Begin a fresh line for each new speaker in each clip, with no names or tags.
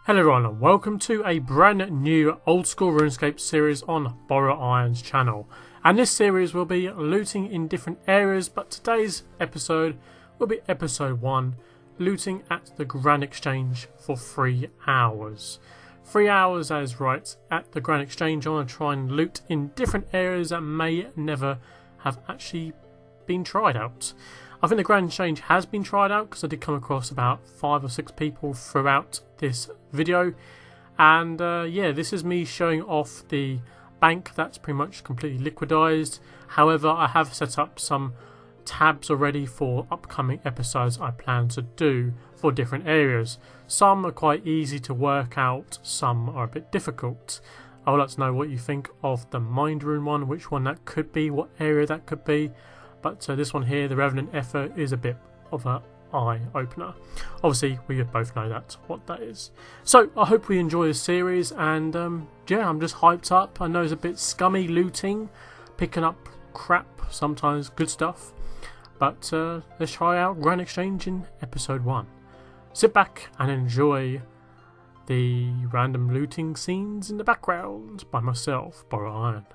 Hello everyone and welcome to a brand new Old School Runescape series on Borrow Iron's channel. And this series will be looting in different areas, but today's episode will be episode 1, looting at the Grand Exchange for 3 hours. 3 hours, that is right, at the Grand Exchange. I want to try and loot in different areas that may never have actually been tried out. I think the Grand Exchange has been tried out because I did come across about 5 or 6 people throughout this video, and yeah, this is me showing off the bank that's pretty much completely liquidized. However, I have set up some tabs already for upcoming episodes I plan to do for different areas. Some are quite easy to work out, some are a bit difficult. I would like to know what you think of the Mind Rune one, which one that could be, what area that could be. But this one here, the Revenant Effort, is a bit of an eye-opener. Obviously, we both know that's what that is. So, I hope we enjoy this series, and yeah, I'm just hyped up. I know it's a bit scummy looting, picking up crap, sometimes good stuff. But let's try out Grand Exchange in episode 1. Sit back and enjoy the random looting scenes in the background by myself, Borrow Iron.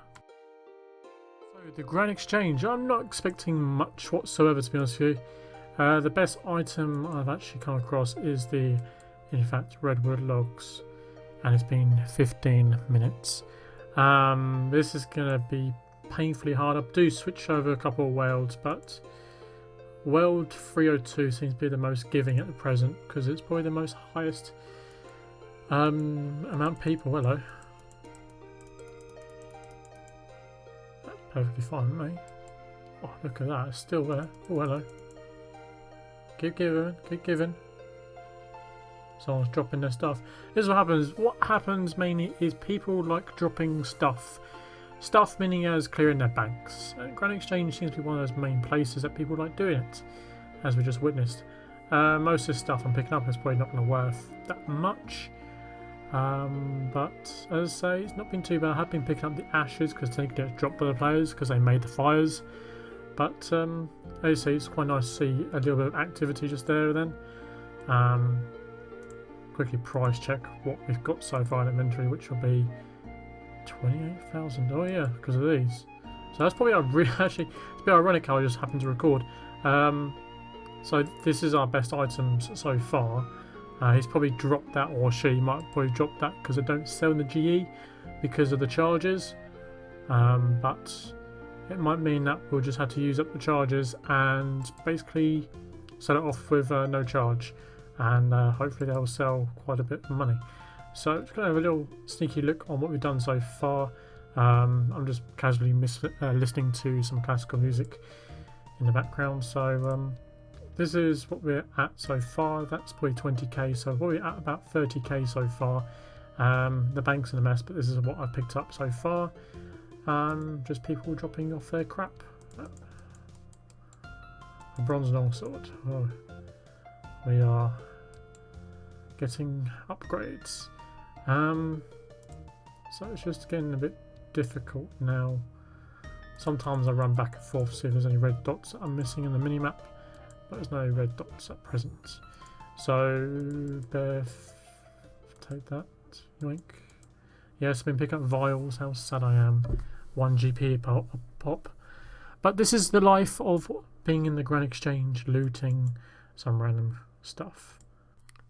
The Grand Exchange, I'm not expecting much whatsoever, to be honest with you. The best item I've actually come across is the, in fact, redwood logs, and it's been 15 minutes. This is going to be painfully hard. I do switch over a couple of worlds, but world 302 seems to be the most giving at the present, because it's probably the most highest amount of people. Hello. Perfectly fine with me. Oh, look at that, it's still there. Oh, hello. Keep giving, keep giving. Someone's dropping their stuff. This is what happens. What happens mainly is people like dropping stuff. Stuff meaning as clearing their banks. Grand Exchange seems to be one of those main places that people like doing it, as we just witnessed. Most of the stuff I'm picking up is probably not going to worth that much. But as I say, it's not been too bad. I have been picking up the ashes because they get dropped by the players because they made the fires. But as you see, it's quite nice to see a little bit of activity just there then. Quickly price check what we've got so far in inventory, which will be 28,000. Oh yeah, because of these. So that's probably actually, it's a bit ironic how I just happened to record. So this is our best items so far. He's probably dropped that, or she might probably drop that because they don't sell in the GE because of the charges. But it might mean that we'll just have to use up the charges and basically sell it off with no charge. And hopefully they'll sell quite a bit of money. So just going to have a little sneaky look on what we've done so far. I'm just casually listening to some classical music in the background. So this is what we're at so far. That's probably 20k, so we're at about 30k so far. The bank's in a mess, but this is what I've picked up so far. Just people dropping off their crap. A bronze longsword. Oh, we are getting upgrades. So it's just getting a bit difficult now. Sometimes I run back and forth to see if there's any red dots that I'm missing in the minimap. There's no red dots at present. So, take that. Yoink. Yes, I've been picking up vials. How sad I am. 1 GP pop. But this is the life of being in the Grand Exchange, looting some random stuff.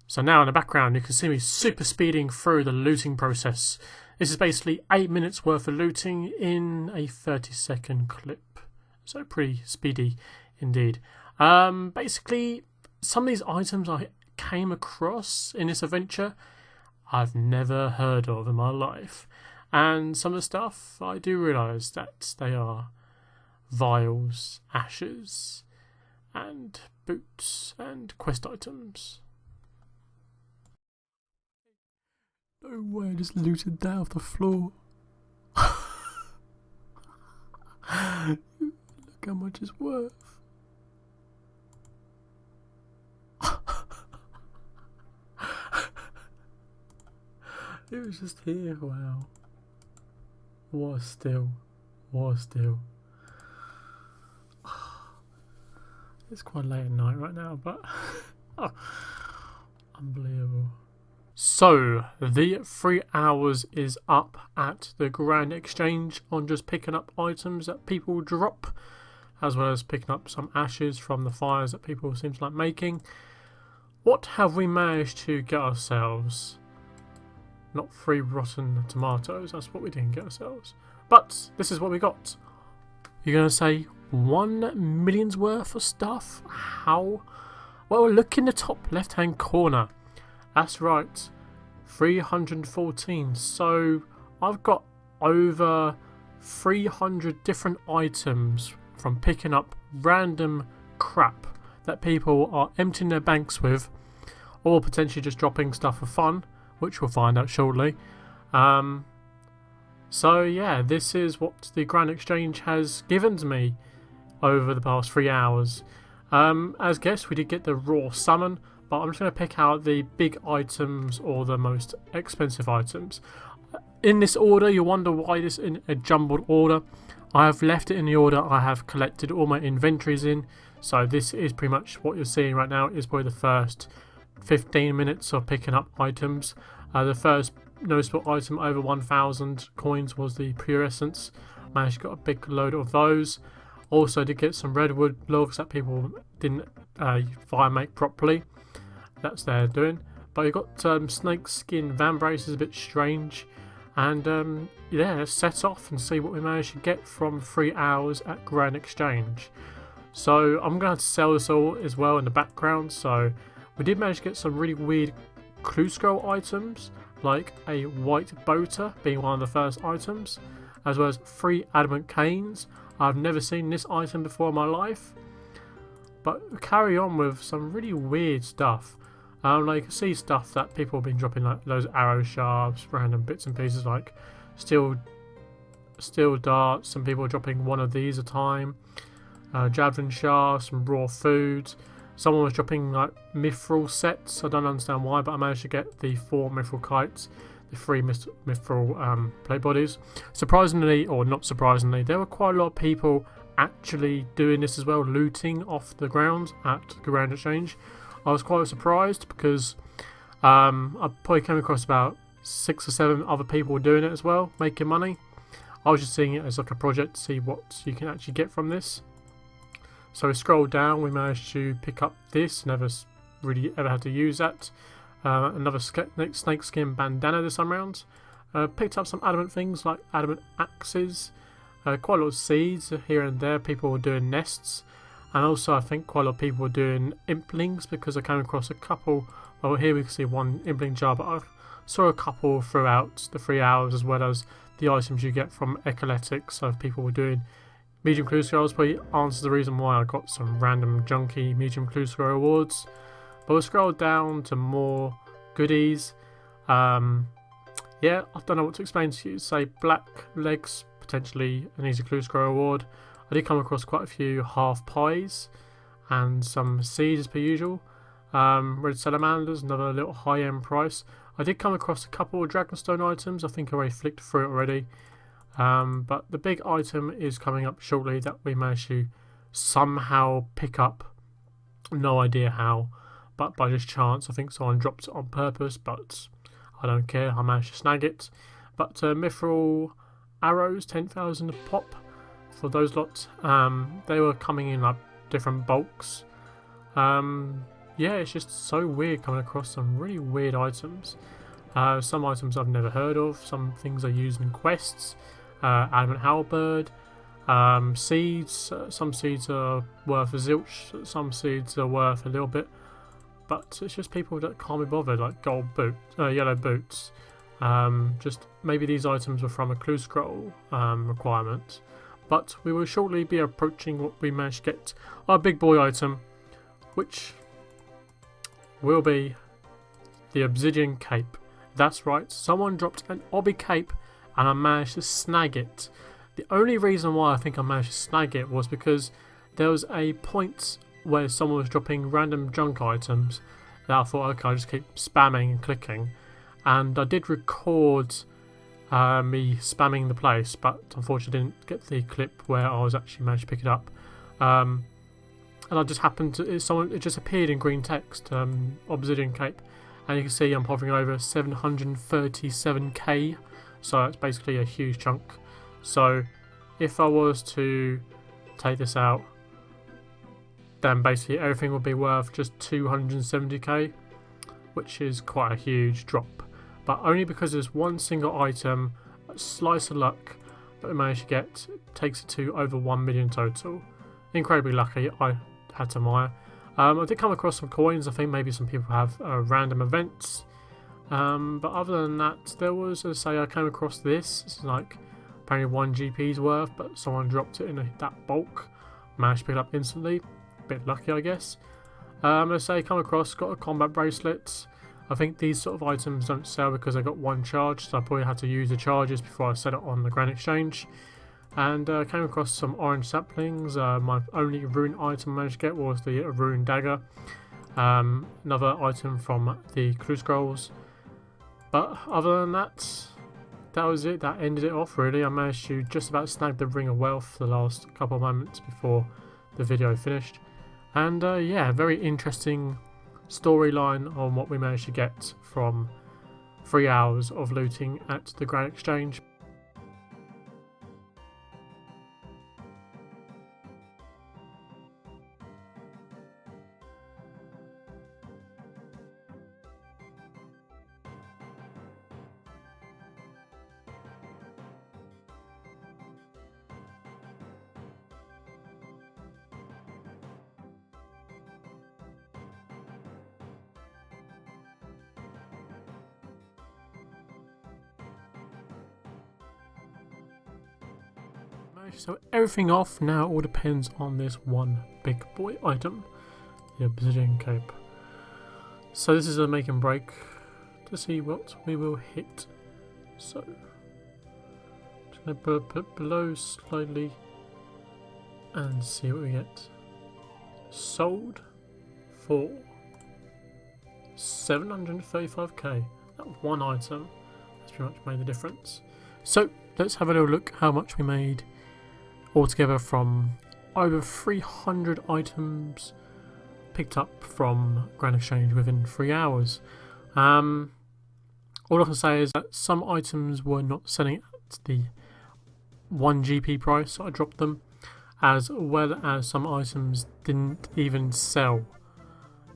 So now in the background, you can see me super speeding through the looting process. This is basically 8 minutes worth of looting in a 30-second clip. So pretty speedy indeed. Basically, some of these items I came across in this adventure I've never heard of in my life, and some of the stuff I do realise that they are vials, ashes, and boots and quest items. No way, I just looted that off the floor. Look how much it's worth. It was just here, wow. What a steal. What a steal. It's quite late at night right now, but oh, unbelievable. So, the 3 hours is up at the Grand Exchange on just picking up items that people drop, as well as picking up some ashes from the fires that people seem to like making. What have we managed to get ourselves? Not 3 rotten tomatoes, that's what we didn't get ourselves. But this is what we got. You're going to say 1 million's worth of stuff? How? Well, look in the top left hand corner. That's right, 314. So I've got over 300 different items from picking up random crap that people are emptying their banks with, or potentially just dropping stuff for fun, which we'll find out shortly. So yeah, this is what the Grand Exchange has given to me over the past 3 hours. As guessed, we did get the raw salmon, but I'm just going to pick out the big items or the most expensive items. In this order, you wonder why this in a jumbled order. I have left it in the order I have collected all my inventories in. So this is pretty much what you're seeing right now is probably the first 15 minutes of picking up items. The first noticeable item over 1,000 coins was the pure essence. Managed to get a big load of those. Also did get some redwood logs that people didn't fire make properly. That's their doing. But you got snake skin vambrace is a bit strange. And yeah, let's set off and see what we managed to get from 3 hours at Grand Exchange. So I'm going to have to sell this all as well in the background. So we did manage to get some really weird clue scroll items, like a white boater being one of the first items, as well as 3 adamant canes. I've never seen this item before in my life. But we carry on with some really weird stuff. Like you can see stuff that people have been dropping, like those arrow sharps, random bits and pieces like steel darts. Some people are dropping one of these a time. Javelin shafts, some raw foods. Someone was dropping like mithril sets. I don't understand why, but I managed to get the 4 mithril kites, the 3 mithril plate bodies. Surprisingly, or not surprisingly, there were quite a lot of people actually doing this as well, looting off the ground at the Grand Exchange. I was quite surprised because I probably came across about 6 or 7 other people doing it as well, making money. I was just seeing it as like a project to see what you can actually get from this. So we scrolled down, we managed to pick up this, never really ever had to use that. Another snake skin bandana this time round. Picked up some adamant things like adamant axes, quite a lot of seeds here and there. People were doing nests. And also I think quite a lot of people were doing implings because I came across a couple. Well, here we can see 1 impling jar, but I saw a couple throughout the 3 hours, as well as the items you get from Echoletics. So if people were doing medium clue scrolls, probably answers the reason why I got some random junky medium clue scroll awards. But we'll scroll down to more goodies. Yeah, I don't know what to explain to you. Say black legs, potentially an easy clue scroll award. I did come across quite a few half pies and some seeds as per usual. Red salamanders, another little high-end price. I did come across a couple of dragonstone items. I think I already flicked through it already. But the big item is coming up shortly that we managed to somehow pick up. No idea how, but by just chance. I think someone dropped it on purpose, but I don't care. I managed to snag it. But mithril arrows, 10,000 a pop. For those lots, they were coming in like different bulks. Yeah, it's just so weird coming across some really weird items. Some items I've never heard of, some things I use in quests. Adamant halberd, seeds. Some seeds are worth a zilch, some seeds are worth a little bit. But it's just people that can't be bothered, like yellow boots. Just maybe these items were from a clue scroll requirement. But we will shortly be approaching what we managed to get, our big boy item, which will be the obsidian cape. That's right, someone dropped an obby cape and I managed to snag it. The only reason why I think I managed to snag it was because there was a point where someone was dropping random junk items that I thought, okay, I'll just keep spamming and clicking. And I did record me spamming the place, but unfortunately didn't get the clip where I was actually managed to pick it up. And I just happened to, it just appeared in green text, obsidian cape, and you can see I'm hovering over 737k, so it's basically a huge chunk. So if I was to take this out, then basically everything would be worth just 270k, which is quite a huge drop, but only because there's one single item, a slice of luck, that we managed to get, takes it to over 1 million total. Incredibly lucky, I had to admire. I did come across some coins. I think maybe some people have random events, but other than that, there was, as I say, I came across this. It's like apparently 1 GP's worth, but someone dropped it in that bulk, managed to pick it up instantly. Bit lucky, I guess. As I say, come across, got a combat bracelet. I think these sort of items don't sell because I got one charge, so I probably had to use the charges before I set it on the Grand Exchange. And came across some orange saplings. My only rune item I managed to get was the rune dagger. Another item from the clue scrolls. But other than that, that was it. That ended it off really. I managed to just about snag the ring of wealth the last couple of moments before the video finished. And yeah, very interesting storyline on what we managed to get from 3 hours of looting at the Grand Exchange. So everything off now, all depends on this one big boy item, the obsidian cape. So this is a make and break to see what we will hit. So I'm just going to put below slightly and see what we get. Sold for 735k. That one item has pretty much made the difference. So let's have a little look how much we made altogether from over 300 items picked up from Grand Exchange within 3 hours. All I can say is that some items were not selling at the 1 GP price, so I dropped them, as well as some items didn't even sell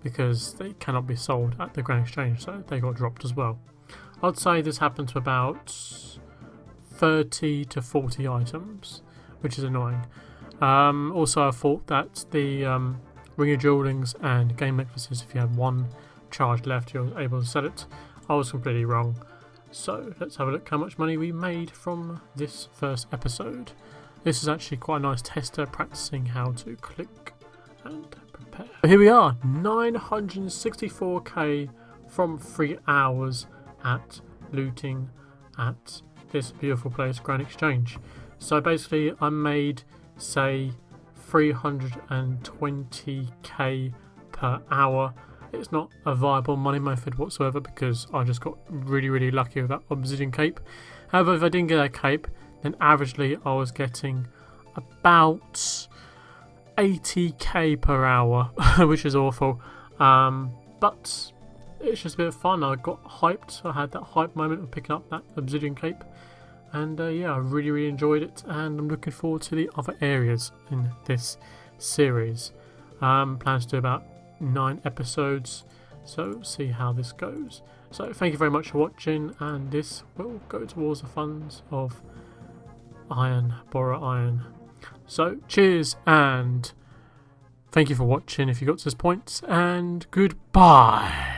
because they cannot be sold at the Grand Exchange, so they got dropped as well. I'd say this happened to about 30 to 40 items, which is annoying. Also, I thought that the ring of jewelings and game necklaces, if you had one charge left, you're able to sell it. I was completely wrong. So let's have a look how much money we made from this first episode. This is actually quite a nice tester, practicing how to click and prepare. So here we are, 964k from 3 hours at looting at this beautiful place, Grand Exchange. So basically I made, say, 320k per hour. It's not a viable money method whatsoever because I just got really lucky with that obsidian cape. However, if I didn't get that cape, then averagely I was getting about 80k per hour, which is awful. But it's just a bit of fun. I got hyped. I had that hype moment of picking up that obsidian cape. And yeah, I really enjoyed it, and I'm looking forward to the other areas in this series. Plans to do about 9 episodes, so see how this goes. So thank you very much for watching, and this will go towards the funds of Borrow Iron. So cheers, and thank you for watching if you got to this point, and goodbye.